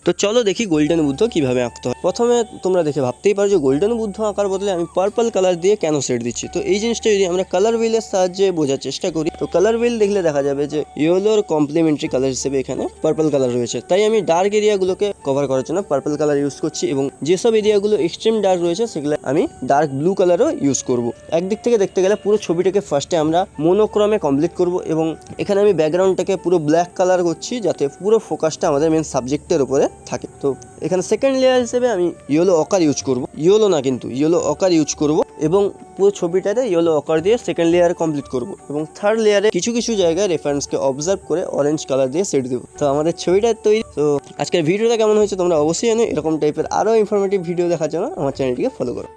তো চলো দেখি গোল্ডেন বুদ্ধ কিভাবে আঁকতে হয়। প্রথমে তোমরা দেখে ভাবতেই পারো যে গোল্ডেন বুদ্ধ আঁকার বদলে আমি পার্পল কালার দিয়ে কেন শেড দিচ্ছি। তো এই জিনিসটা যদি আমরা কালার হুইলের সাহায্যে বোঝার চেষ্টা করি, তো কালার হুইল দেখলে দেখা যাবে যে ইয়েলোর কমপ্লিমেন্টারি কালার হিসেবে এখানে পার্পল কালার রয়েছে। তাই আমি ডার্ক এরিয়াগুলোকে কভার করার জন্য পার্পল কালার ইউজ করছি, এবং যেসব এরিয়াগুলো এক্সট্রিম ডার্ক রয়েছে সেগুলো আমি ডার্ক ব্লু কালারও ইউজ করব। একদিক থেকে দেখতে গেলে পুরো ছবিটাকে ফার্স্টে আমরা মোনোক্রমে কমপ্লিট করব, এবং এখানে আমি ব্যাকগ্রাউন্ডটাকে পুরো ব্ল্যাক কালার করছি যাতে পুরো ফোকাসটা আমাদের মেন সাবজেক্টের উপরে থাকে। তো এখানে সেকেন্ড লেয়ার হিসেবে আমি ইয়েলো অকার ইউজ করব, ইয়েলো না কিন্তু ইয়েলো অকার ইউজ করব, এবং পুরো ছবিটাতে ইয়েলো অকার দিয়ে সেকেন্ড লেয়ার কমপ্লিট করব, এবং থার্ড লেয়ারে কিছু কিছু জায়গায় রেফারেন্সকে অবজার্ভ করে অরেঞ্জ কালার দিয়ে সেট দেবো। তো আমাদের ছবিটা তৈরি। তো আজকের ভিডিওটা কেমন হয়েছে তোমরা অবশ্যই জানো। এরকম টাইপের আরও ইনফরমেটিভ ভিডিও দেখার জন্য আমার চ্যানেলটিকে ফলো করো।